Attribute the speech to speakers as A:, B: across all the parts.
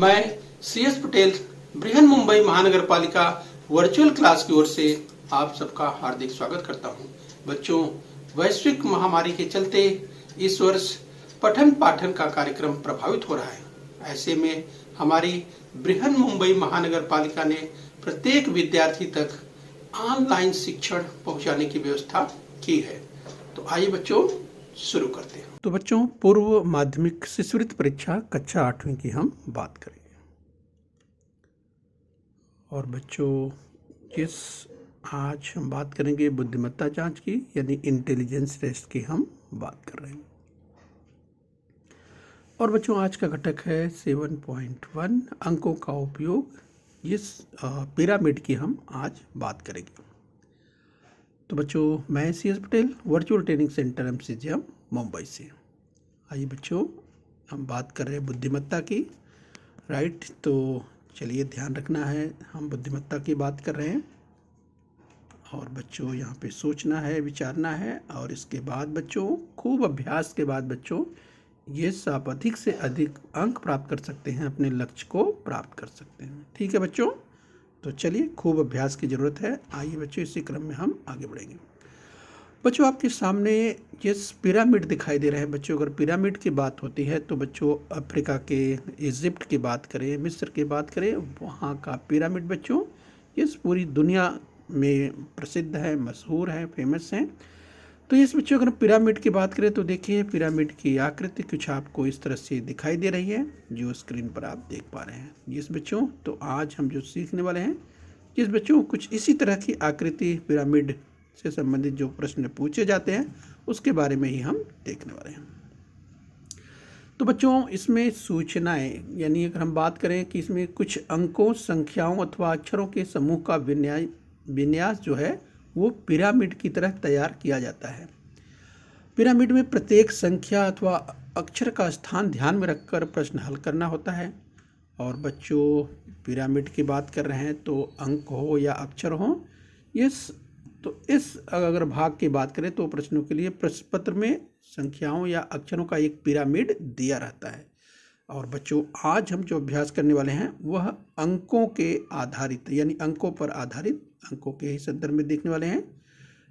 A: मैं CS पटेल बृहन मुंबई महानगर पालिका वर्चुअल क्लास की ओर से आप सबका हार्दिक स्वागत करता हूं। बच्चों, वैश्विक महामारी के चलते इस वर्ष पठन पाठन का कार्यक्रम प्रभावित हो रहा है। ऐसे में हमारी बृहन मुंबई महानगर पालिका ने प्रत्येक विद्यार्थी तक ऑनलाइन शिक्षण पहुंचाने की व्यवस्था की है। तो आइए बच्चों शुरू करते हैं। तो बच्चों, पूर्व माध्यमिक शिष्यवृत्ति परीक्षा कक्षा 8वीं की हम बात करेंगे। और बच्चों, आज हम बात करेंगे बुद्धिमत्ता जांच की, यानी इंटेलिजेंस टेस्ट की हम बात कर रहे हैं। और बच्चों, आज का घटक है 7.1 अंकों का उपयोग। इस पिरामिड की हम आज बात करेंगे। तो बच्चों, मैं CS Patel virtual training centre MCGM Mumbai से। आइए बच्चों, हम बात कर रहे हैं बुद्धिमत्ता की, राइट। तो चलिए, ध्यान रखना है, हम बुद्धिमत्ता की बात कर रहे हैं। और बच्चों, यहाँ पे सोचना है, विचारना है, और इसके बाद बच्चों खूब अभ्यास के बाद बच्चों ये आप अधिक से अधिक अंक प्राप्त कर सकते हैं, अपने लक्ष्य को प्राप्त कर सकते हैं। ठीक है बच्चों, तो चलिए, खूब अभ्यास की ज़रूरत है। आइए बच्चों, इसी क्रम में हम आगे बढ़ेंगे। बच्चों, आपके सामने ये पिरामिड दिखाई दे रहे हैं। बच्चों, अगर पिरामिड की बात होती है तो बच्चों अफ्रीका के इजिप्ट की बात करें, मिस्र की बात करें, वहाँ का पिरामिड बच्चों इस पूरी दुनिया में प्रसिद्ध है, मशहूर है, फेमस है। तो इस बच्चों अगर पिरामिड की बात करें तो देखिए, पिरामिड की आकृति कुछ आपको इस तरह से दिखाई दे रही है, जो स्क्रीन पर आप देख पा रहे हैं। जिस बच्चों, तो आज हम जो सीखने वाले हैं, जिस बच्चों कुछ इसी तरह की आकृति पिरामिड से संबंधित जो प्रश्न पूछे जाते हैं उसके बारे में ही हम देखने वाले हैं। तो बच्चों, इसमें सूचनाएं, यानी अगर हम बात करें कि इसमें कुछ अंकों, संख्याओं अथवा अक्षरों के समूह का विन्यास जो है वो पिरामिड की तरह तैयार किया जाता है। पिरामिड में प्रत्येक संख्या अथवा अक्षर का स्थान ध्यान में रखकर प्रश्न हल करना होता है। और बच्चों, पिरामिड की बात कर रहे हैं तो अंक हो या अक्षर हो, इस अगर भाग की बात करें तो प्रश्नों के लिए प्रश्न पत्र में संख्याओं या अक्षरों का एक पिरामिड दिया रहता है। और बच्चों, आज हम जो अभ्यास करने वाले हैं वह अंकों के आधारित, यानी अंकों पर आधारित, अंकों के ही संदर्भ में देखने वाले हैं।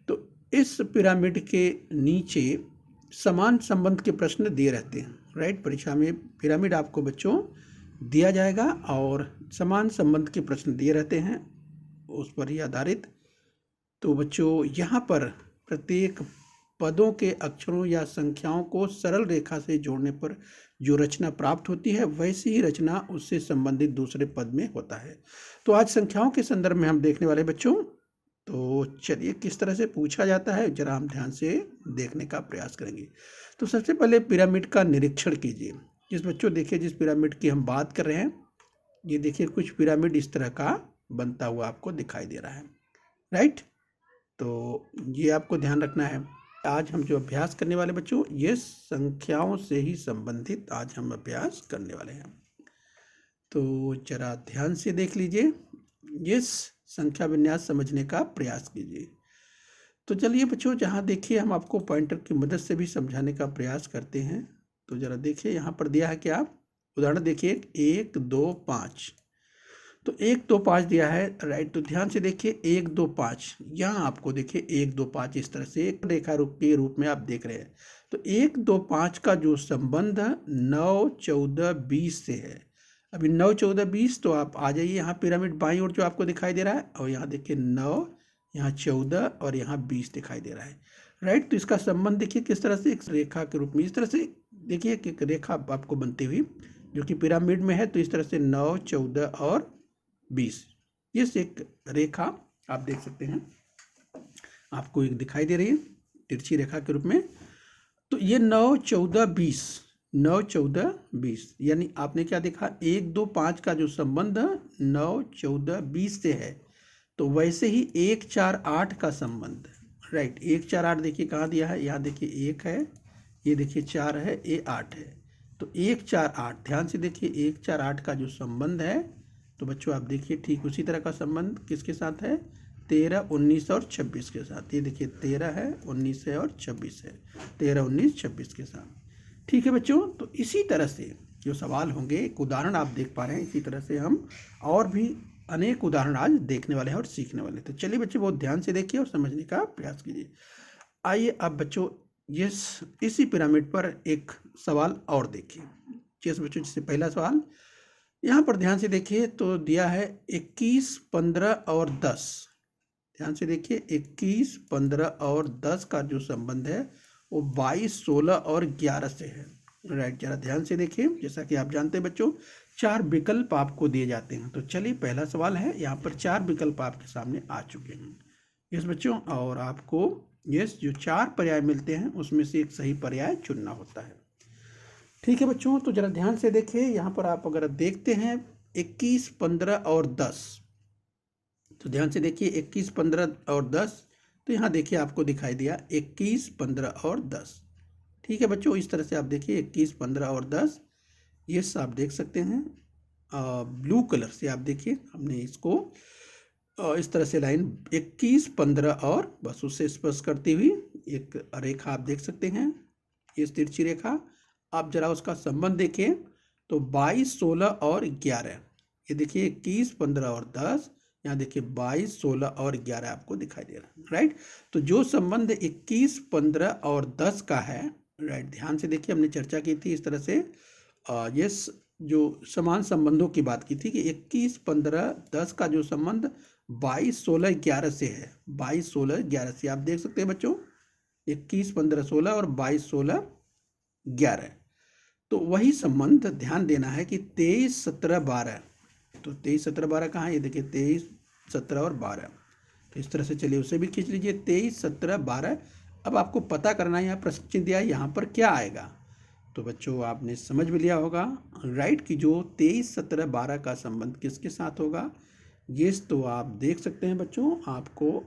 A: तो इस पिरामिड के नीचे समान संबंध के प्रश्न दिए रहते हैं, राइट। परीक्षा में पिरामिड आपको बच्चों दिया जाएगा और समान संबंध के प्रश्न दिए रहते हैं, उस पर ही आधारित। तो बच्चों, यहाँ पर प्रत्येक पदों के अक्षरों या संख्याओं को सरल रेखा से जोड़ने पर जो रचना प्राप्त होती है, वैसी ही रचना उससे संबंधित दूसरे पद में होता है। तो आज संख्याओं के संदर्भ में हम देखने वाले बच्चों। तो चलिए, किस तरह से पूछा जाता है जरा हम ध्यान से देखने का प्रयास करेंगे। तो सबसे पहले पिरामिड का निरीक्षण कीजिए। जिस बच्चों देखिए, जिस पिरामिड की हम बात कर रहे हैं, ये देखिए कुछ पिरामिड इस तरह का बनता हुआ आपको दिखाई दे रहा है, राइट। तो ये आपको ध्यान रखना है। आज हम जो अभ्यास करने वाले बच्चों, ये संख्याओं से ही संबंधित आज हम अभ्यास करने वाले हैं। तो जरा ध्यान से देख लीजिए, ये संख्या विन्यास समझने का प्रयास कीजिए। तो चलिए बच्चों, जहाँ देखिए हम आपको पॉइंटर की मदद से भी समझाने का प्रयास करते हैं। तो जरा देखिए, यहाँ पर दिया है क्या, उदाहरण देखिए, 1 2 5। तो 1 2 5 दिया है, राइट। तो ध्यान से देखिए, 1 2 5, यहाँ आपको देखिए 1 2 5 इस तरह से एक रेखा के रूप में आप देख रहे हैं। तो 1 2 5 का जो संबंध 9 14 20 से है। अभी 9 14 20, तो आप आ जाइए यहाँ पिरामिड बाईं ओर जो आपको दिखाई दे रहा है, और यहाँ देखिए 9, यहाँ 14 और यहाँ 20 दिखाई दे रहा है, राइट। तो इसका संबंध देखिए किस तरह से, एक रेखा के रूप में इस तरह से देखिए कि एक रेखा आपको बनती हुई जो कि पिरामिड में है। तो इस तरह से 9 14 और 20, ये एक रेखा आप देख सकते हैं, आपको एक दिखाई दे रही है तिरछी रेखा के रूप में। तो ये 9 14 20, 9 14 20, यानी आपने क्या देखा, 1 2 5 का जो संबंध 9 14 20 से है, तो वैसे ही 1 4 8 का संबंध, राइट। 1 4 8 देखिए कहाँ दिया है, यहाँ देखिए 1 है, ये देखिए 4 है, ये 8 है। तो 1 4 8, ध्यान से देखिए 1 4 8 का जो संबंध है, तो बच्चों आप देखिए ठीक उसी तरह का संबंध किसके साथ है, 13 19 और 26 के साथ। ये देखिए 13 है, 19 है और 26 है, 13 19 26 के साथ। ठीक है बच्चों, तो इसी तरह से जो सवाल होंगे, एक उदाहरण आप देख पा रहे हैं, इसी तरह से हम और भी अनेक उदाहरण आज देखने वाले हैं और सीखने वाले हैं। तो चलिए बच्चे बहुत ध्यान से देखिए और समझने का प्रयास कीजिए। आइए अब बच्चों इसी पिरामिड पर एक सवाल और देखिए। बच्चों, जैसे पहला सवाल यहाँ पर ध्यान से देखिए तो दिया है 21, 15 और 10। ध्यान से देखिए 21, 15 और 10 का जो संबंध है वो 22, 16 और 11 से है। राइट, जरा ध्यान से देखिए। जैसा कि आप जानते हैं बच्चों, 4 विकल्प आपको दिए जाते हैं। तो चलिए पहला सवाल है, यहाँ पर 4 विकल्प आपके सामने आ चुके हैं। यस बच्चों, और आपको जो 4 पर्याय मिलते हैं उसमें से एक सही पर्याय चुनना होता है। ठीक है बच्चों, तो जरा ध्यान से देखिए। यहाँ पर आप अगर देखते हैं 21, 15 और 10, तो ध्यान से देखिए 21, 15 और 10, तो यहाँ देखिए आपको दिखाई दिया 21, 15 और 10। ठीक है बच्चों, इस तरह से आप देखिए 21, 15 और 10, ये आप देख सकते हैं ब्लू कलर से। आप देखिए हमने इसको इस तरह से लाइन 21, 15 और बस उससे स्पर्श करती हुई एक रेखा आप देख सकते हैं, ये तिरछी रेखा। आप जरा उसका संबंध देखिए तो 22, 16 और 11, ये देखिए 21, 15 और 10, यहाँ देखिए 22, 16 और 11 आपको दिखाई दे रहा है। राइट, तो जो संबंध 21, 15 और 10 का है, राइट, ध्यान से देखिए, हमने चर्चा की थी इस तरह से ये जो समान संबंधों की बात की थी कि 21, 15, 10 का जो संबंध 22, 16, 11 से है। 22, 16, 11 से आप देख सकते हैं बच्चों, 21, 15, 16 और 22, 16, 11। तो वही संबंध ध्यान देना है कि 23, 17, 12। तो 23, 17, 12 कहाँ है? ये देखिए 23, 17 और 12। तो इस तरह से चलिए उसे भी खींच लीजिए, 23, 17, 12। अब आपको पता करना है यहाँ प्रश्न चिन्ह दिया है, यहाँ पर क्या आएगा। तो बच्चों आपने समझ भी लिया होगा, राइट, कि जो 23, 17, 12 का संबंध किसके साथ होगा। ये तो आप देख सकते हैं बच्चों, आपको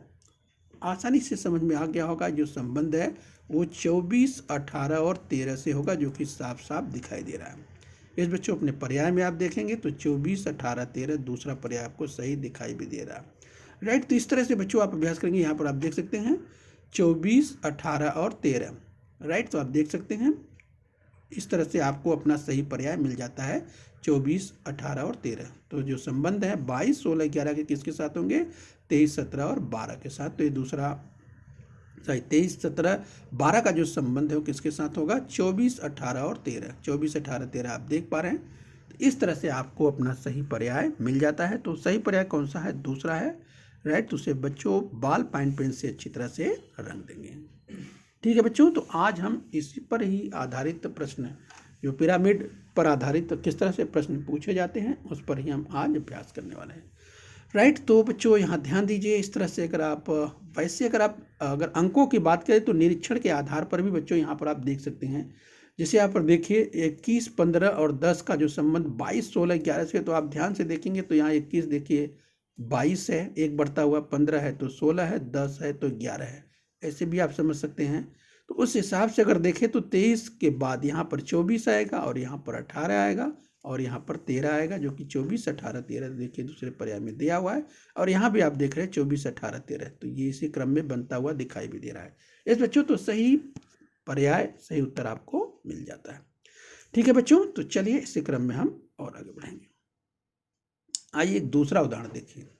A: आसानी से समझ में आ गया होगा। जो संबंध है वो 24, 18 और 13 से होगा, जो कि साफ साफ दिखाई दे रहा है। इस बच्चों अपने पर्याय में आप देखेंगे तो 24, 18, 13 दूसरा पर्याय आपको सही दिखाई भी दे रहा है। राइट, तो इस तरह से बच्चों आप अभ्यास करेंगे। यहाँ पर आप देख सकते हैं 24, 18 और 13। राइट, तो आप देख सकते हैं इस तरह से आपको अपना सही पर्याय मिल जाता है 24, 18 और 13। तो जो संबंध है 22, 16, 11 के किसके साथ होंगे? 23, 17 और 12 के साथ। तो ये दूसरा 23, 17, 12 का जो संबंध है वो किसके साथ होगा? 24, 18 और 13। 24, 18, 13 आप देख पा रहे हैं। तो इस तरह से आपको अपना सही पर्याय मिल जाता है। तो सही पर्याय कौन सा है? दूसरा है। राइट, तो उसे बच्चों बाल पॉइंट पेन से अच्छी तरह से रंग देंगे। ठीक है बच्चों, तो आज हम इसी पर ही आधारित प्रश्न, जो पिरामिड पर आधारित किस तरह से प्रश्न पूछे जाते हैं, उस पर ही हम आज अभ्यास करने वाले हैं। राइट, तो बच्चों यहाँ ध्यान दीजिए। इस तरह से अगर अंकों की बात करें तो निरीक्षण के आधार पर भी बच्चों यहाँ पर आप देख सकते हैं। जैसे यहाँ पर देखिए 21, 15 और 10 का जो संबंध 22, 16, 11 से, तो आप ध्यान से देखेंगे तो यहाँ 21 देखिए 22 है, एक बढ़ता हुआ 15 है, तो 16 है, 10 है, तो 11 है। ऐसे भी आप समझ सकते हैं। तो उस हिसाब से अगर देखें तो 23 के बाद यहाँ पर 24 आएगा और यहाँ पर 18 आएगा और यहाँ पर 13 आएगा, जो कि 24, 18, 13 देखिए दूसरे पर्याय में दिया हुआ है। और यहाँ भी आप देख रहे हैं 24, 18, 13, तो ये इसी क्रम में बनता हुआ दिखाई भी दे रहा है। इस बच्चों तो सही पर्याय, सही उत्तर आपको मिल जाता है। ठीक है बच्चों, तो चलिए इसी क्रम में हम और आगे बढ़ेंगे। आइए एक दूसरा उदाहरण देखिए।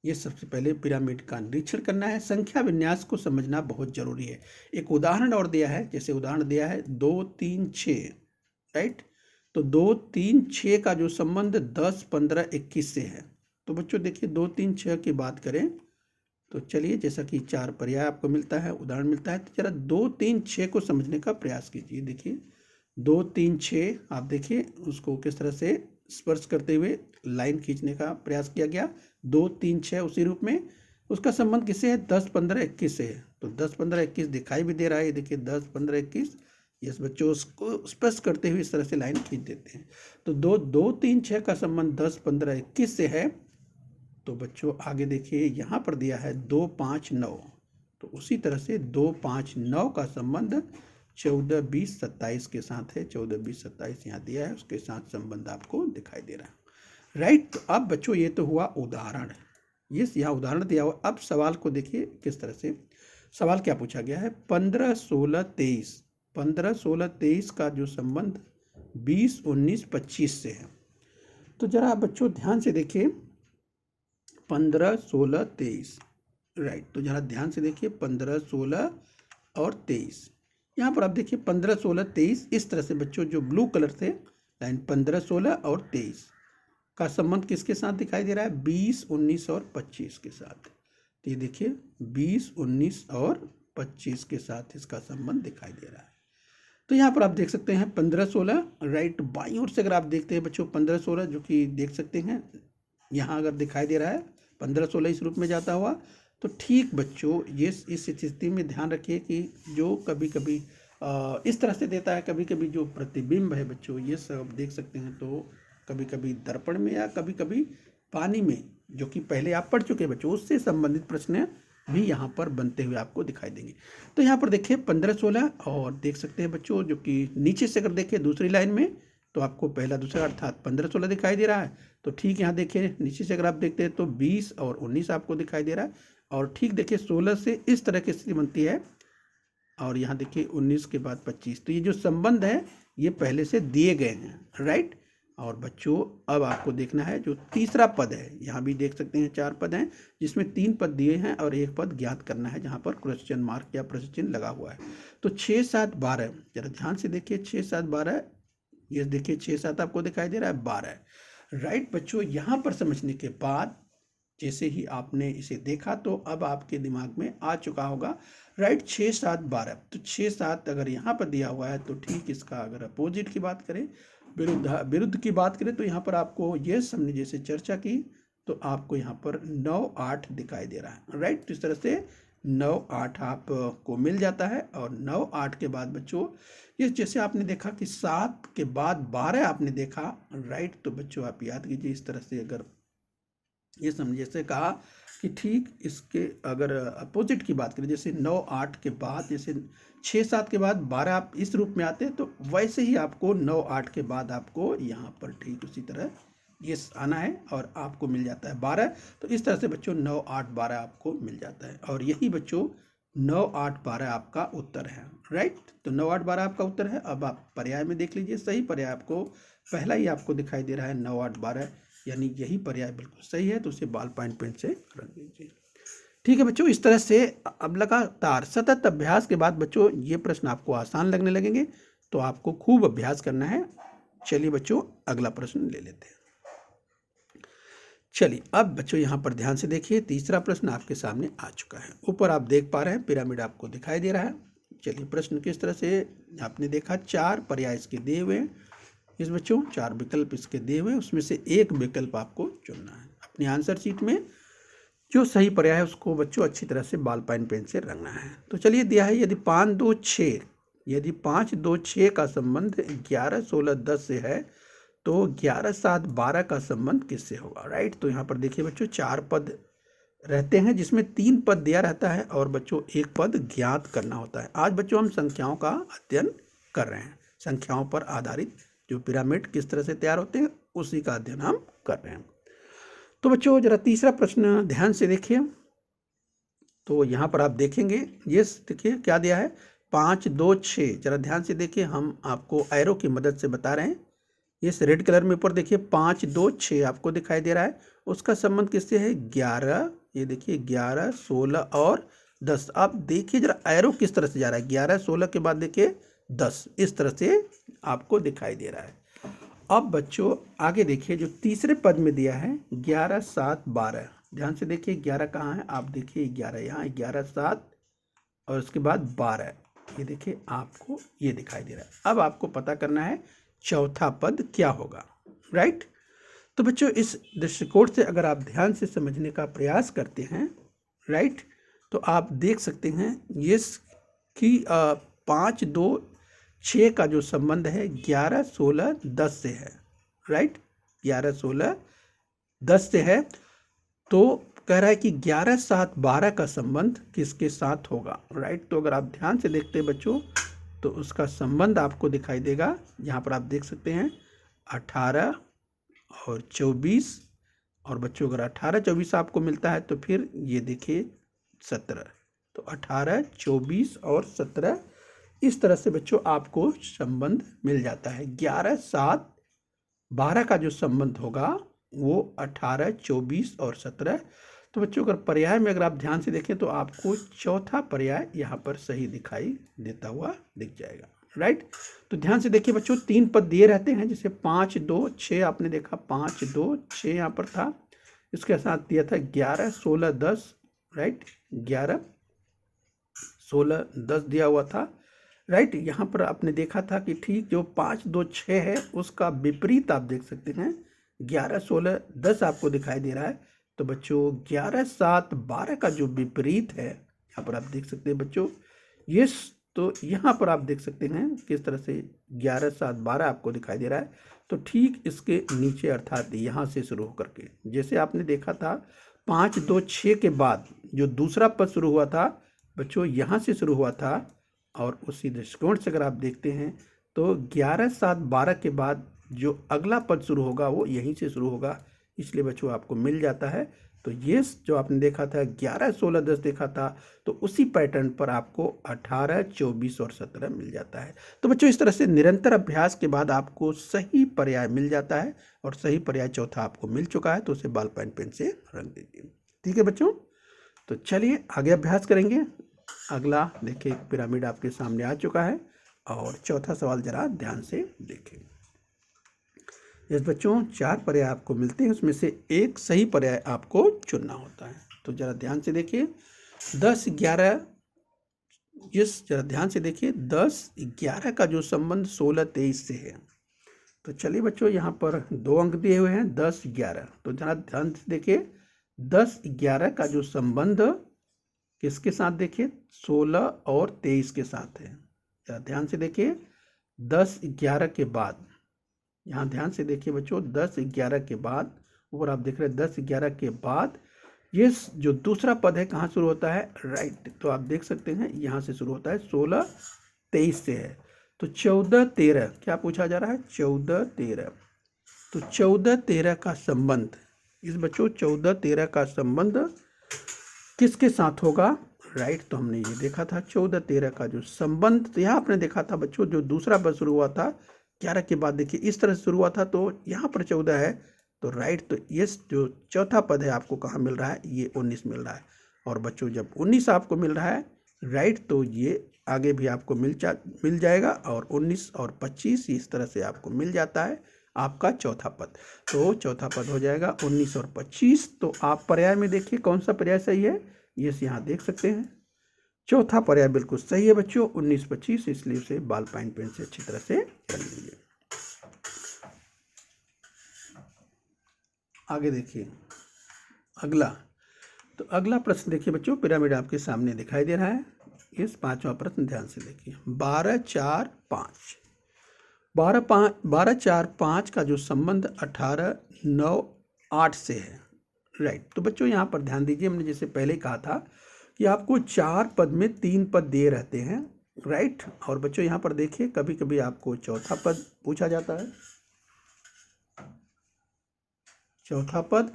A: ये सबसे पहले पिरामिड का निरीक्षण करना है। संख्या विन्यास को समझना बहुत जरूरी है। एक उदाहरण और दिया है, जैसे उदाहरण दिया है 2, 3, 6। राइट, तो 2, 3, 6 का जो संबंध 10, 15, 21 से है। तो बच्चों देखिए 2, 3, 6 की बात करें तो चलिए, जैसा कि 4 पर्याय आपको मिलता है, उदाहरण मिलता है, तो जरा 2, 3, 6 को समझने का प्रयास कीजिए। देखिए 2, 3, 6 आप देखिए उसको किस तरह से स्पर्श करते हुए लाइन खींचने का प्रयास किया गया। 2, 3, 6 उसी रूप में, उसका संबंध किससे है? 10, 15, 21 से है। तो 10, 15, 21 दिखाई भी दे रहा है। देखिए 10, 15, 21, यस बच्चों, उसको स्पर्श करते हुए इस तरह से लाइन खींच देते हैं। तो 2, 3, 6 का संबंध 10, 15, 21 से है। तो बच्चों आगे देखिए यहाँ पर दिया है 2, 5, 9। तो उसी तरह से 2, 5, 9 का संबंध 14, 20, 27 के साथ है। 14, 20, 27 यहाँ दिया है, उसके साथ संबंध आपको दिखाई दे रहा है। राइट, तो अब बच्चों ये तो हुआ उदाहरण। यस, यहाँ उदाहरण दिया हुआ। अब सवाल को देखिए किस तरह से। सवाल क्या पूछा गया है? 15, 16, 23। 15, 16, 23 का जो संबंध 20, 19, 25 से है। तो जरा आप बच्चों ध्यान से देखिए 15, 16, 23, राइट। तो जरा ध्यान से देखिए 15, 16 और 23। यहाँ पर आप देखिए 15, 16, 23 इस तरह से बच्चों जो ब्लू कलर से लाइन 15, 16 और 23 का संबंध किसके साथ दिखाई दे रहा है? 20, 19 और 25 के साथ। तो ये देखिए 20, 19 और 25 के साथ इसका संबंध दिखाई दे रहा है। तो यहाँ पर आप देख सकते हैं 15, 16, राइट। बाईं ओर से अगर आप देखते हैं बच्चों 15, 16 जो कि देख सकते हैं यहाँ अगर दिखाई दे रहा है 15, 16 इस रूप में जाता हुआ, तो ठीक बच्चों ये इस स्थिति में ध्यान रखिए कि जो कभी कभी इस तरह से देता है, कभी कभी जो प्रतिबिंब है बच्चों ये सब देख सकते हैं, तो कभी कभी दर्पण में या कभी कभी पानी में, जो कि पहले आप पढ़ चुके हैं बच्चों, उससे संबंधित प्रश्न भी यहाँ पर बनते हुए आपको दिखाई देंगे। तो यहाँ पर देखिए 15, 16 और देख सकते हैं बच्चों जो कि नीचे से अगर देखिए दूसरी लाइन में तो आपको पहला दूसरा अर्थात 15, 16 दिखाई दे रहा है। तो ठीक यहाँ देखिए नीचे से अगर आप देखते हैं तो 20 और 19 आपको दिखाई दे रहा है। और ठीक देखिए 16 से इस तरह की स्थिति बनती है और यहाँ देखिए 19 के बाद 25। तो ये जो संबंध है ये पहले से दिए गए हैं, राइट। और बच्चों अब आपको देखना है जो तीसरा पद है, यहाँ भी देख सकते हैं 4 पद हैं जिसमें 3 पद दिए हैं और 1 पद ज्ञात करना है जहाँ पर क्वेश्चन मार्क या प्रश्न चिन्ह लगा हुआ है। तो 6, 7, 12 जरा ध्यान से देखिए 6, 7, 12, ये देखिए 6, 7 आपको दिखाई दे रहा है 12, राइट। बच्चों यहाँ पर समझने के बाद जैसे ही आपने इसे देखा तो अब आपके दिमाग में आ चुका होगा, राइट। 6, 7, 12, तो 6, 7 अगर यहाँ पर दिया हुआ है तो ठीक इसका अगर अपोजिट की बात करें, विरुद्ध की बात करें, तो यहाँ पर आपको ये हमने जैसे चर्चा की तो आपको यहाँ पर 9, 8 दिखाई दे रहा है, राइट। तो इस तरह से 9, 8 आपको मिल जाता है। और 9, 8 के बाद बच्चों ये जैसे आपने देखा कि 7 के बाद 12 आपने देखा, राइट। तो बच्चों आप याद कीजिए इस तरह से अगर ये समझे से कहा कि ठीक इसके अगर अपोजिट की बात करें जैसे 9, 8 के बाद जैसे 6, 7 के बाद 12 आप इस रूप में आते हैं, तो वैसे ही आपको 9, 8 के बाद आपको यहाँ पर ठीक उसी तरह ये आना है और आपको मिल जाता है 12। तो इस तरह से बच्चों 9, 8, 12 आपको मिल जाता है और यही बच्चों 9, 8, 12 आपका उत्तर है, राइट। तो 9, 8, 12 आपका उत्तर है। अब आप पर्याय में देख लीजिए, सही पर्याय आपको पहला ही आपको दिखाई दे रहा है 9, 8, 12, यानी यही पर्याय बिल्कुल सही है। तो उसे बॉल पॉइंट पेन से रख दीजिए, ठीक है बच्चों। इस तरह से अब लगातार सतत अभ्यास के बाद बच्चों ये प्रश्न आपको आसान लगने लगेंगे, तो आपको खूब अभ्यास करना है। चलिए बच्चों अगला प्रश्न ले लेते हैं। चलिए अब बच्चों यहाँ पर ध्यान से देखिए, तीसरा प्रश्न आपके सामने आ चुका है। ऊपर आप देख पा रहे हैं पिरामिड आपको दिखाई दे रहा है। चलिए प्रश्न किस तरह से आपने देखा, 4 पर्याय इसके दिए हुए हैं। इस बच्चों 4 विकल्प इसके दिए हुए, उसमें से एक विकल्प आपको चुनना है। अपनी आंसर शीट में जो सही पर्याय है उसको बच्चों अच्छी तरह से बॉल पॉइंट पेन से रंगना है। तो चलिए दिया है यदि 5, 2, 6 यदि 5, 2, 6 का संबंध 11, 16, 10 से है तो 11, 7, 12 का संबंध किससे होगा, राइट। तो यहाँ पर देखिए बच्चों 4 पद रहते हैं जिसमें 3 पद दिया रहता है और बच्चों 1 पद ज्ञात करना होता है। आज बच्चों हम संख्याओं का अध्ययन कर रहे हैं, संख्याओं पर आधारित जो पिरामिड किस तरह से तैयार होते हैं उसी का अध्ययन हम कर रहे हैं। तो बच्चों जरा तीसरा प्रश्न ध्यान से देखिए। तो यहाँ पर आप देखेंगे ये देखिए क्या दिया है, 5, 2, 6। जरा ध्यान से देखिए, हम आपको एरो की मदद से बता रहे हैं। इस रेड कलर में ऊपर देखिए 5, 2, 6 आपको दिखाई दे रहा है, उसका संबंध किससे है 11। ये देखिए 11, 16 और 10। आप देखिए जरा एरो किस तरह से जा रहा है, 11, 16 के बाद देखिए 10, इस तरह से आपको दिखाई दे रहा है। अब बच्चों आगे देखिए जो तीसरे पद में दिया है 11, 7, 12। ध्यान से देखिए 11 कहाँ है, आप देखिए 11 यहाँ, 11, 7 और उसके बाद 12। ये देखिए आपको ये दिखाई दे रहा है। अब आपको पता करना है चौथा पद क्या होगा, राइट। तो बच्चों इस दृष्टिकोण से अगर आप ध्यान से समझने का प्रयास करते हैं, राइट, तो आप देख सकते हैं ये कि 5, 2, 6 का जो संबंध है 11, 16, 10 से है, राइट। 11, 16, 10 से है। तो कह रहा है कि 11, 7, 12 का संबंध किसके साथ होगा, राइट। तो अगर आप ध्यान से देखते हैं बच्चों तो उसका संबंध आपको दिखाई देगा। यहाँ पर आप देख सकते हैं 18 और 24। और बच्चों अगर 18, 24 आपको मिलता है तो फिर ये देखिए 17। तो 18, 24 और 17 इस तरह से बच्चों आपको संबंध मिल जाता है। 11, 7, 12 का जो संबंध होगा वो 18, 24 और 17। तो बच्चों अगर पर्याय में अगर आप ध्यान से देखें तो आपको चौथा पर्याय यहाँ पर सही दिखाई देता हुआ दिख जाएगा, राइट। तो ध्यान से देखिए बच्चों, 3 पद दिए रहते हैं, जैसे 5, 2, 6 आपने देखा, 5, 2, 6 यहाँ पर था। इसके साथ दिया था 11, 16, 10, राइट, 11, 16, 10 दिया हुआ था, राइट। यहाँ पर आपने देखा था कि ठीक जो 5, 2, 6 है उसका विपरीत आप देख सकते हैं, 11, 16, 10 आपको दिखाई दे रहा है। तो बच्चों 11, 7, 12 का जो विपरीत है यहाँ पर आप देख सकते हैं बच्चों, ये तो यहाँ पर आप देख सकते हैं किस तरह से 11, 7, 12 आपको दिखाई दे रहा है। तो ठीक इसके नीचे अर्थात यहाँ से शुरू होकर के, जैसे आपने देखा था 5, 2, 6 के बाद जो दूसरा पद शुरू हुआ था बच्चों, यहाँ से शुरू हुआ था। और उसी दृष्टिकोण से अगर आप देखते हैं तो 11, 7, 12 के बाद जो अगला पद शुरू होगा वो यहीं से शुरू होगा, इसलिए बच्चों आपको मिल जाता है। तो ये जो आपने देखा था 11, 16, 10 देखा था, तो उसी पैटर्न पर आपको 18, 24 और 17 मिल जाता है। तो बच्चों इस तरह से निरंतर अभ्यास के बाद आपको सही पर्याय मिल जाता है, और सही पर्याय चौथा आपको मिल चुका है, तो उसे बॉल पेन से रंग दीजिए। ठीक है बच्चों, तो चलिए आगे अभ्यास करेंगे। अगला देखिए, पिरामिड आपके सामने आ चुका है, और चौथा सवाल जरा ध्यान से देखें। इस बच्चों 4 पर्याय आपको मिलते हैं, उसमें से एक सही पर्याय आपको चुनना होता है। तो जरा ध्यान से देखिए, 10, 11, जरा ध्यान से देखिए, 10, 11 का जो संबंध 16, 23 से है। तो चलिए बच्चों, यहाँ पर 2 अंक दिए हुए हैं, 10, 11। तो जरा ध्यान से देखिए, 10, 11 का जो संबंध किसके साथ देखिए, 16 और 23 के साथ है। जरा ध्यान से देखिए, 10, 11 के बाद, यहाँ ध्यान से देखिए बच्चों, 10, 11 के बाद, ऊपर आप देख रहे हैं 10, 11 के बाद ये जो दूसरा पद है कहाँ शुरू होता है, राइट। तो आप देख सकते हैं यहाँ से शुरू होता है, 16, 23 से है। तो 14, 13 क्या पूछा जा रहा है, 14, 13। तो 14, 13 का संबंध, इस बच्चों 14, 13 का संबंध किसके साथ होगा, राइट। तो हमने ये देखा था 14, 13 का जो संबंध, तो यहाँ आपने देखा था बच्चों जो दूसरा पद शुरू हुआ था 11 के बाद, देखिए इस तरह से शुरू हुआ था, तो यहाँ पर 14 है, तो राइट। तो ये जो चौथा पद है आपको कहाँ मिल रहा है, ये 19 मिल रहा है। और बच्चों जब 19 आपको मिल रहा है, राइट, तो ये आगे भी आपको मिल जाएगा, और 19 और 25 इस तरह से आपको मिल जाता है आपका चौथा पद। तो चौथा पद हो जाएगा 19 और 25। तो आप पर्याय में देखिए कौन सा पर्याय सही है, ये यहाँ देख सकते हैं, चौथा पर्याय बिल्कुल सही है बच्चों, 19, 25, इसलिए उसे बॉल पेन से अच्छी तरह से रख लीजिए। आगे देखिए अगला, तो अगला प्रश्न देखिए बच्चों, पिरामिड आपके सामने दिखाई दे रहा है। इस 5वां प्रश्न ध्यान से देखिए, 12, 4, 5, 12, 4, 5 का जो संबंध 18, 9, 8 से है, राइट। तो बच्चों यहाँ पर ध्यान दीजिए, हमने जैसे पहले कहा था कि आपको 4 पद में 3 पद दिए रहते हैं, राइट। और बच्चों यहाँ पर देखिए कभी कभी आपको चौथा पद पूछा जाता है, चौथा पद,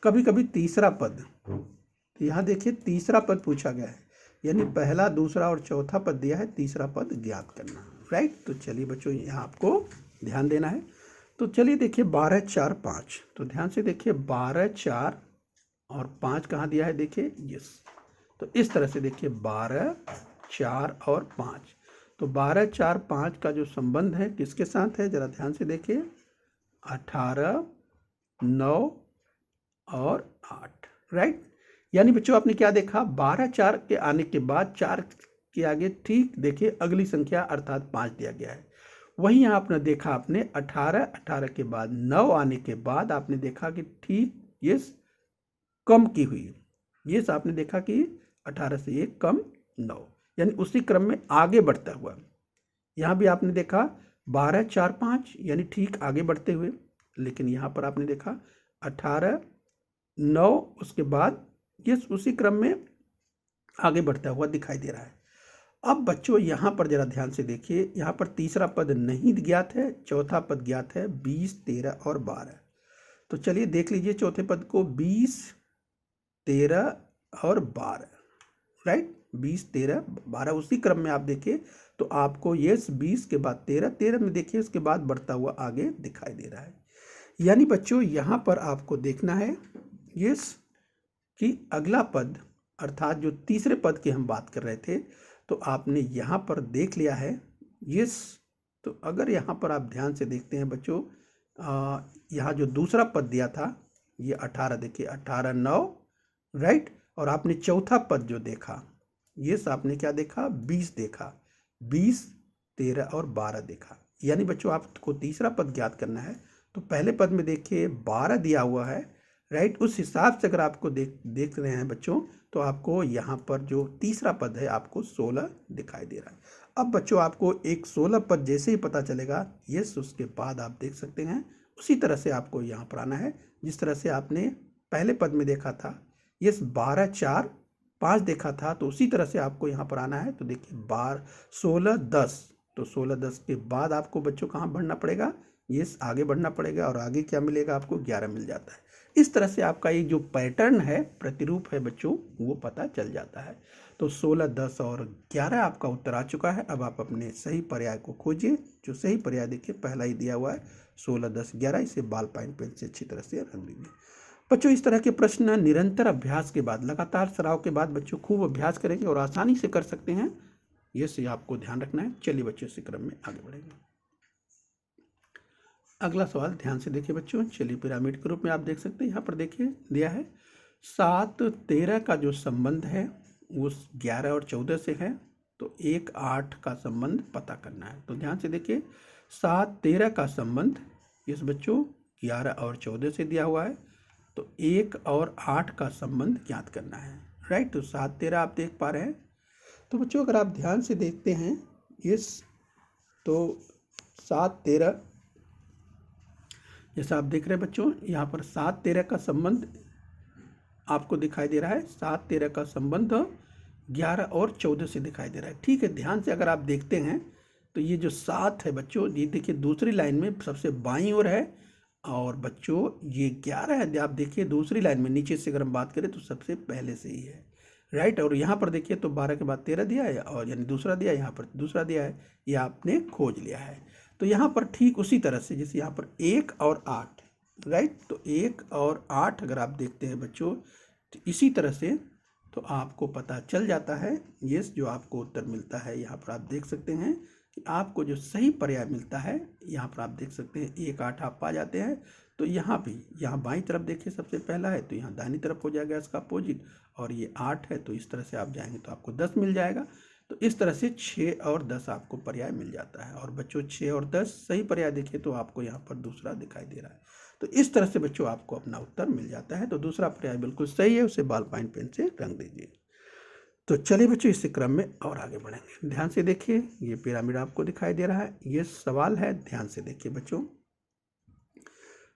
A: कभी कभी तीसरा पद। तो यहाँ देखिए तीसरा पद पूछा गया है, यानी पहला, दूसरा और चौथा पद दिया है, तीसरा पद ज्ञात करना, राइट। तो चलिए बच्चों यहाँ आपको ध्यान देना है। तो चलिए देखिए 12, 4, 5, तो ध्यान से देखिए 12, 4 और 5 कहाँ दिया है, देखिए यस। तो इस तरह से देखिए 12, 4 और 5, तो 12, 4, 5 का जो संबंध है किसके साथ है, जरा ध्यान से देखिए, 18, 9 और 8, राइट। यानी बच्चों आपने क्या देखा, 12, 4 के आने के बाद 4 के आगे ठीक देखिए अगली संख्या अर्थात 5 दिया गया है। वहीं यहाँ आपने देखा, आपने 18, 18 के बाद 9 आने के बाद आपने देखा कि ठीक ये कम की हुई, ये आपने देखा कि 18 से 1 कम 9, यानी उसी क्रम में आगे बढ़ता हुआ। यहाँ भी आपने देखा 12, 4, 5 यानी ठीक आगे बढ़ते हुए, लेकिन यहाँ पर आपने देखा 18, 9 उसके बाद ये उसी क्रम में आगे बढ़ता हुआ दिखाई दे रहा है। अब बच्चों यहाँ पर जरा ध्यान से देखिए, यहाँ पर तीसरा पद नहीं ज्ञात है, चौथा पद ज्ञात है, 20, 13 और 12। तो चलिए देख लीजिए चौथे पद को, 20, 13 और 12, राइट। 20, 13, 12 उसी क्रम में आप देखिए तो आपको यस 20 के बाद 13, 13 में देखिए उसके बाद बढ़ता हुआ आगे दिखाई दे रहा है। यानी बच्चों यहाँ पर आपको देखना है यस कि अगला पद अर्थात जो तीसरे पद की हम बात कर रहे थे तो आपने यहाँ पर देख लिया है यस। तो अगर यहाँ पर आप ध्यान से देखते हैं बच्चों, यहाँ जो दूसरा पद दिया था ये 18, देखिए 18 9 राइट, और आपने चौथा पद जो देखा यस आपने क्या देखा 20 देखा, 20 13 और 12 देखा। यानी बच्चों आपको तीसरा पद ज्ञात करना है तो पहले पद में देखिए 12 दिया हुआ है राइट, उस हिसाब से अगर आपको देख रहे हैं बच्चों तो आपको यहाँ पर जो तीसरा पद है आपको 16 दिखाई दे रहा है। अब बच्चों आपको एक 16 पद जैसे ही पता चलेगा यस उसके बाद आप देख सकते हैं उसी तरह से आपको यहाँ पर आना है जिस तरह से आपने पहले पद में देखा था यस 12 4 5 देखा था, तो उसी तरह से आपको यहाँ पर आना है। तो देखिए 12 16 10, तो 16 10 के बाद आपको बच्चों कहाँ बढ़ना पड़ेगा यस आगे बढ़ना पड़ेगा और आगे क्या मिलेगा आपको 11 मिल जाता है। इस तरह से आपका ये जो पैटर्न है प्रतिरूप है बच्चों वो पता चल जाता है। तो 16 10 और 11 आपका उत्तर आ चुका है। अब आप अपने सही पर्याय को खोजिए। जो सही पर्याय देखिए पहला ही दिया हुआ है 16 10 11, इसे बॉल पॉइंट पेन से अच्छी तरह से रख दीजिए। बच्चों इस तरह के प्रश्न निरंतर अभ्यास के बाद, लगातार सराव के बाद बच्चों खूब अभ्यास करेंगे और आसानी से कर सकते हैं, ये से आपको ध्यान रखना है। चलिए बच्चों इस क्रम में आगे बढ़ेंगे। अगला सवाल ध्यान से देखिए बच्चों। चलिए पिरामिड के रूप में आप देख सकते हैं यहाँ पर देखिए दिया है 7 13 का जो संबंध है वो 11 और 14 से है, तो 1 8 का संबंध पता करना है। तो ध्यान से देखिए 7 13 का संबंध इस बच्चों 11 और 14 से दिया हुआ है, तो 1 और 8 का संबंध ज्ञात करना है राइट। तो 7 13 आप देख पा रहे हैं। तो बच्चों अगर आप ध्यान से देखते हैं इस तो 7 13 जैसा आप देख रहे हैं बच्चों यहाँ पर 7 13 का संबंध आपको दिखाई दे रहा है। 7 13 का संबंध 11 और 14 से दिखाई दे रहा है। ठीक है, ध्यान से अगर आप देखते हैं तो ये जो 7 है बच्चों ये देखिए दूसरी लाइन में सबसे बाईं ओर है, और बच्चों ये 11 है आप देखिए दूसरी लाइन में नीचे से अगर हम बात करें तो सबसे पहले से ही है राइट। और यहाँ पर देखिए तो 12 के बाद 13 दिया है और यानी दूसरा दिया है, यहाँ पर दूसरा दिया है, ये आपने खोज लिया है। तो यहाँ पर ठीक उसी तरह से जैसे यहाँ पर 1 और 8 राइट, तो 1 और 8 अगर आप देखते हैं बच्चों तो इसी तरह से तो आपको पता चल जाता है यस जो आपको उत्तर मिलता है। यहाँ पर आप देख सकते हैं कि आपको जो सही पर्याय मिलता है यहाँ पर आप देख सकते हैं 1 8 आप पा जाते हैं। तो यहाँ भी यहाँ बाईं तरफ देखिए सबसे पहला है तो यहाँ दाहिनी तरफ हो जाएगा इसका अपोजिट, और ये 8 है तो इस तरह से आप जाएंगे तो आपको 10 मिल जाएगा। तो इस तरह से 6 और 10 आपको पर्याय मिल जाता है। और बच्चों 6 और 10 सही पर्याय देखिए तो आपको यहाँ पर दूसरा दिखाई दे रहा है। तो इस तरह से बच्चों आपको अपना उत्तर मिल जाता है। तो दूसरा पर्याय बिल्कुल सही है, उसे बॉल पॉइंट पेन से रंग दीजिए। तो चलिए बच्चों इस क्रम में और आगे बढ़ेंगे। ध्यान से देखिए ये पिरामिड आपको दिखाई दे रहा है, ये सवाल है, ध्यान से देखिए बच्चों।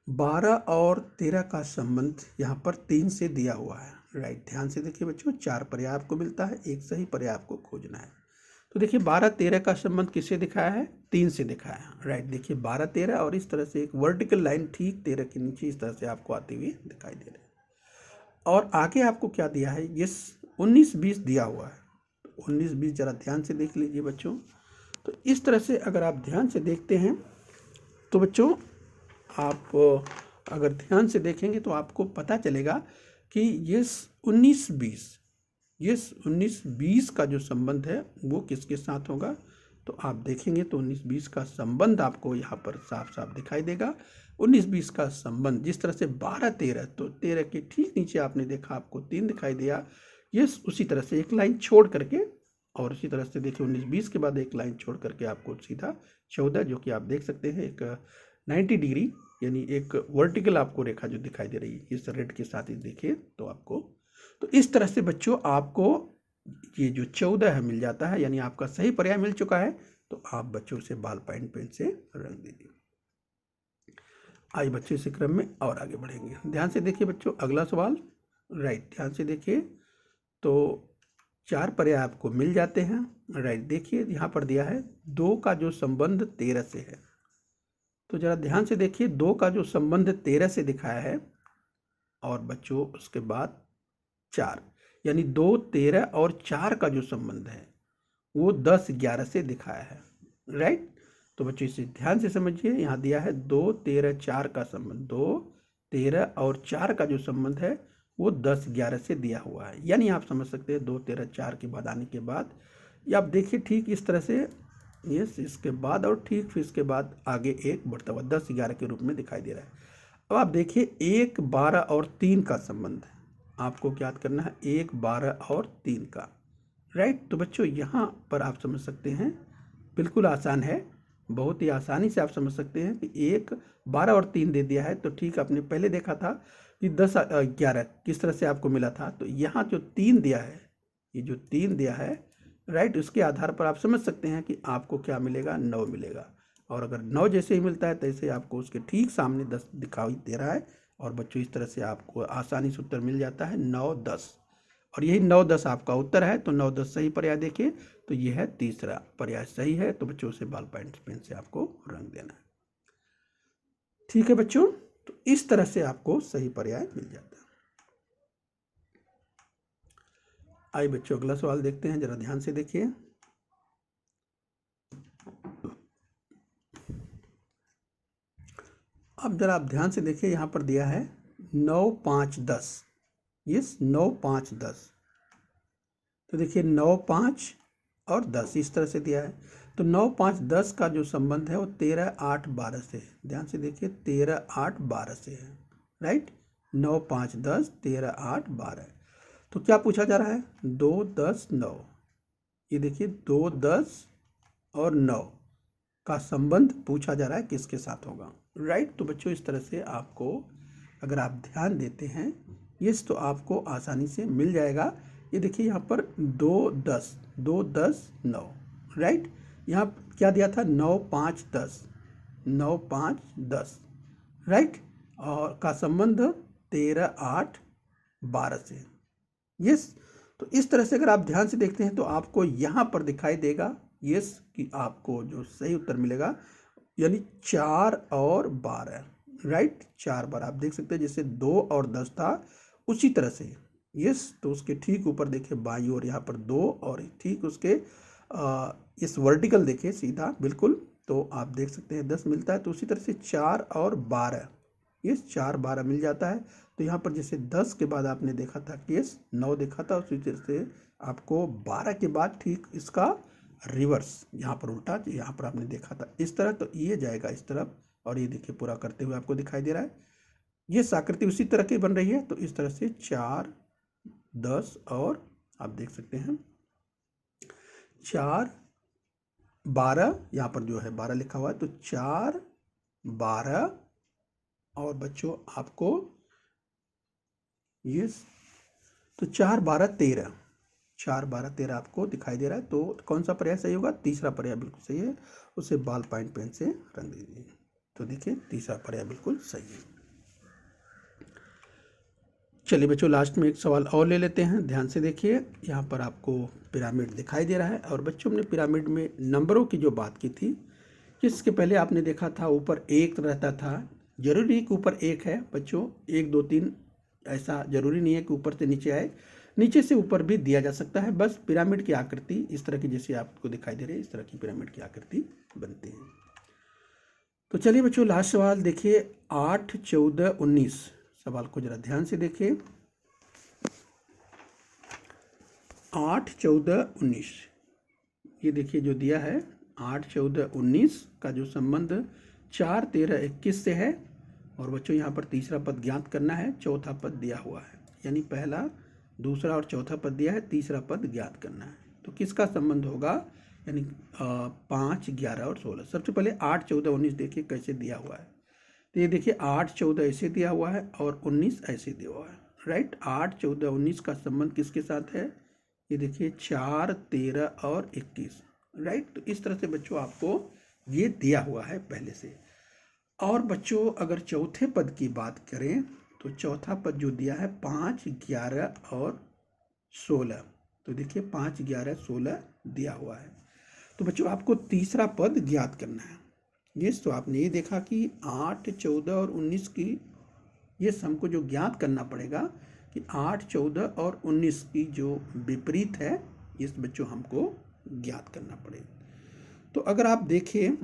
A: 12 और 13 का संबंध यहाँ पर 3 से दिया हुआ है राइट। ध्यान से देखिए बच्चों 4 पर्याय आपको मिलता है, एक सही पर्याय आपको खोजना है। तो देखिए 12 13 का संबंध किससे दिखाया है 3 से दिखाया है राइट। देखिए 12 13 और इस तरह से एक वर्टिकल लाइन ठीक 13 के नीचे इस तरह से आपको आती हुई दिखाई दे रही है। और आगे आपको क्या दिया है ये 19 20 दिया हुआ है। 19 20 जरा ध्यान से देख लीजिए बच्चों। तो इस तरह से अगर आप ध्यान से देखते हैं तो बच्चों आप अगर ध्यान से देखेंगे तो आपको पता चलेगा कि ये 19 20 ये 19 20 का जो संबंध है वो किसके साथ होगा। तो आप देखेंगे तो 19 20 का संबंध आपको यहाँ पर साफ साफ दिखाई देगा। 19 20 का संबंध जिस तरह से 12 13, तो 13 के ठीक नीचे आपने देखा आपको 3 दिखाई दिया। ये उसी तरह से एक लाइन छोड़ करके, और उसी तरह से देखिए 19 20 के बाद एक लाइन छोड़ करके आपको सीधा 14 जो कि आप देख सकते हैं एक 90 डिग्री यानी एक वर्टिकल आपको रेखा जो दिखाई दे रही है इस रेड के साथ ही देखिए तो आपको। तो इस तरह से बच्चों आपको ये जो 14 है मिल जाता है, यानी आपका सही पर्याय मिल चुका है। तो आप बच्चों से बॉल पॉइंट पेन से रंग दीजिए। आइए बच्चों इस क्रम में और आगे बढ़ेंगे। ध्यान से देखिए बच्चों अगला सवाल राइट। ध्यान से देखिए तो 4 पर्याय आपको मिल जाते हैं राइट। देखिए यहाँ पर दिया है 2 का जो संबंध 13 से है। तो जरा ध्यान से देखिए 2 का जो संबंध 13 से दिखाया है, और बच्चों उसके बाद 4 यानी 2 13 और 4 का जो संबंध है वो 10-11 से दिखाया है, राइट। तो बच्चों इसे ध्यान से समझिए, यहाँ दिया है 2, 13, 4 का संबंध, 2, 13 और 4 का जो संबंध है वो 10-11 से दिया हुआ है। यानी आप समझ सकते हैं 2, 13, 4 के बाद आने के बाद, या आप देखिए ठीक इस तरह से, यस, इसके बाद और ठीक फिर इसके बाद आगे एक बढ़ता हुआ 10-11 के रूप में दिखाई दे रहा है। अब आप देखिए 1, 12 और 3 का संबंध है, आपको क्या याद करना है, 1, 12 और 3 का, राइट। तो बच्चों यहाँ पर आप समझ सकते हैं, बिल्कुल आसान है, बहुत ही आसानी से आप समझ सकते हैं कि 1, 12 और 3 दे दिया है। तो ठीक आपने पहले देखा था कि 10, 11 किस तरह से आपको मिला था, तो यहाँ जो 3 दिया है, ये जो 3 दिया है, राइट, उसके आधार पर आप समझ सकते हैं कि आपको क्या मिलेगा, 9 मिलेगा। और अगर 9 जैसे ही मिलता है तैसे आपको उसके ठीक सामने 10 दिखाई दे रहा है। और बच्चों इस तरह से आपको आसानी से उत्तर मिल जाता है 9, 10, और यही 9, 10 आपका उत्तर है। तो 9, 10 सही पर्याय देखिए, तो यह है तीसरा पर्याय सही है। तो बच्चों से बॉल पॉइंट पेन से आपको रंग देना है, ठीक है बच्चों। तो इस तरह से आपको सही पर्याय मिल जाता है। आइए बच्चों अगला सवाल देखते हैं, जरा ध्यान से देखिए। अब जरा आप ध्यान से देखिए, यहाँ पर दिया है 9, 5, 10, यस, 9, 5, 10। तो देखिए 9, 5 और 10 इस तरह से दिया है। तो 9, 5, 10 का जो संबंध है वो 13, 8, 12 से है। ध्यान से देखिए 13, 8, 12 से है, राइट। 9, 5, 10, 13, 8, 12। तो क्या पूछा जा रहा है, 2, 10, 9। ये देखिए 2, 10 और 9 का संबंध पूछा जा रहा है, किसके साथ होगा, राइट। तो बच्चों इस तरह से आपको अगर आप ध्यान देते हैं, यस, तो आपको आसानी से मिल जाएगा। ये देखिए यहाँ पर 2, 10, 2, 10, 9, राइट। यहाँ क्या दिया था, 9, 5, 10, 9, 5, 10, राइट। और का संबंध 13, 8, 12 से, यस। तो इस तरह से अगर आप ध्यान से देखते हैं तो आपको यहाँ पर दिखाई देगा, यस, कि आपको जो सही उत्तर मिलेगा यानी 4 और 12, राइट। 4, 12 आप देख सकते हैं, जैसे 2 और 10 था उसी तरह से, यस। तो उसके ठीक ऊपर देखिए बाईं ओर यहाँ पर 2 और ठीक उसके इस वर्टिकल देखिए सीधा बिल्कुल, तो आप देख सकते हैं 10 मिलता है। तो उसी तरह से 4 और 12, यस, 4, 12 मिल जाता है। तो यहाँ पर जैसे 10 के बाद आपने देखा था कि यस 9 देखा था, उसी तरह से आपको 12 के बाद ठीक इसका रिवर्स यहाँ पर उल्टा, यहाँ पर आपने देखा था इस तरह, तो ये जाएगा इस तरफ, और ये देखिए पूरा करते हुए आपको दिखाई दे रहा है। ये आकृति उसी तरह की बन रही है। तो इस तरह से 4, 10 और आप देख सकते हैं 4, 12, यहाँ पर जो है 12 लिखा हुआ है। तो 4, 12 और बच्चों आपको ये, तो 4, 12, 13, 4, 12, 13 आपको दिखाई दे रहा है। तो कौन सा पर्याय सही होगा, तीसरा पर्याय बिल्कुल सही है। उसे बॉल पॉइंट पेन से रंग दीजिए। तो देखिए तीसरा पर्याय बिल्कुल सही है। चलिए बच्चों लास्ट में एक सवाल और ले लेते हैं, ध्यान से देखिए। यहाँ पर आपको पिरामिड दिखाई दे रहा है, और बच्चों हमने पिरामिड में नंबरों की जो बात की थी, जिसके पहले आपने देखा था ऊपर 1 रहता था। जरूरी नहीं कि ऊपर 1 है बच्चों, 1, 2, 3 ऐसा जरूरी नहीं है कि ऊपर से नीचे आए, नीचे से ऊपर भी दिया जा सकता है। बस पिरामिड की आकृति इस तरह की जैसे आपको दिखाई दे रही है, इस तरह की पिरामिड की आकृति बनती है। तो चलिए बच्चों लास्ट सवाल देखिए, 8, 14, 19 सवाल को जरा ध्यान से देखिए। 8, 14, 19 ये देखिए जो दिया है 8, 14, 19 का जो संबंध 4, 13, 21 से है। और बच्चों यहाँ पर तीसरा पद ज्ञात करना है, चौथा पद दिया हुआ है, यानी पहला, दूसरा और चौथा पद दिया है, तीसरा पद ज्ञात करना है। तो किसका संबंध होगा, यानी 5, 11 और 16। सबसे पहले 8, 14, 19 देखिए कैसे दिया हुआ है। तो ये देखिए 8, 14 ऐसे दिया हुआ है और 19 ऐसे दिया हुआ है, राइट। 8, 14, 19 का संबंध किसके साथ है, ये देखिए 4, 13 और 21, राइट। तो इस तरह से बच्चों आपको ये दिया हुआ है पहले से। और बच्चों अगर चौथे पद की बात करें तो चौथा पद जो दिया है 5, 11 और 16। तो देखिए 5, 11, 16 दिया हुआ है। तो बच्चों आपको तीसरा पद ज्ञात करना है। ये तो आपने ये देखा कि 8, 14 और 19 की ये हमको जो ज्ञात करना पड़ेगा कि 8, 14 और 19 की जो विपरीत है, इस बच्चों हमको ज्ञात करना पड़ेगा। तो अगर आप देखें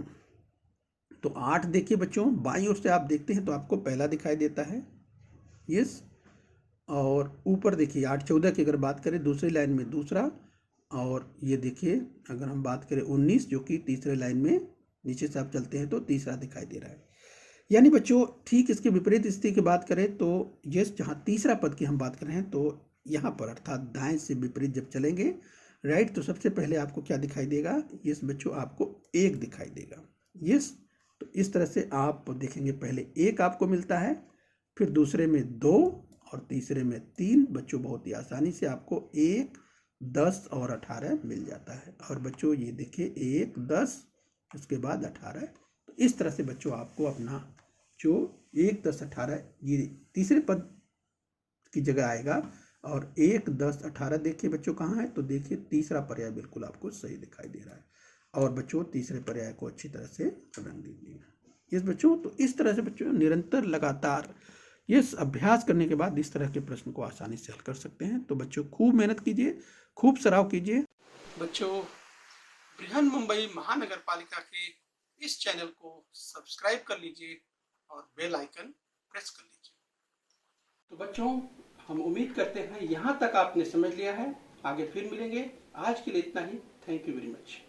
A: तो 8 देखिए बच्चों, बाईं ओर से आप देखते हैं तो आपको पहला दिखाई देता है, यस। और ऊपर देखिए 8 14 की अगर बात करें दूसरी लाइन में दूसरा, और ये देखिए अगर हम बात करें 19 जो कि तीसरे लाइन में नीचे से आप चलते हैं तो तीसरा दिखाई दे रहा है। यानी बच्चों ठीक इसके विपरीत स्थिति की बात करें तो यस, जहाँ तीसरा पद की हम बात कर रहे हैं तो यहाँ पर अर्थात दाएं से विपरीत जब चलेंगे राइट, तो सबसे पहले आपको क्या दिखाई देगा, यस बच्चों आपको 1 दिखाई देगा, यस। तो इस तरह से आप देखेंगे पहले 1 आपको मिलता है, फिर दूसरे में 2 और तीसरे में 3। बच्चों बहुत ही आसानी से आपको 1 10 और 18 मिल जाता है। और बच्चों ये देखिए 1 10 उसके बाद 18। तो इस तरह से बच्चों आपको अपना जो 1 10 18 ये तीसरे पद की जगह आएगा, और 1 10 18 देखिए बच्चों कहाँ है, तो देखिए तीसरा पर्याय बिल्कुल आपको सही दिखाई दे रहा है। और बच्चों तीसरे पर्याय को अच्छी तरह से रंग दीजिए, यस बच्चों। तो इस तरह से बच्चों निरंतर लगातार यस अभ्यास करने के बाद इस तरह के प्रश्न को आसानी से हल कर सकते हैं। तो बच्चों खूब मेहनत कीजिए, खूब सराव कीजिए। बच्चों बृहन मुंबई महानगर पालिका के इस चैनल को सब्सक्राइब कर लीजिए और बेल आइकन प्रेस कर लीजिए। तो बच्चों हम उम्मीद करते हैं यहाँ तक आपने समझ लिया है। आगे फिर मिलेंगे, आज के लिए इतना ही। Thank you very much.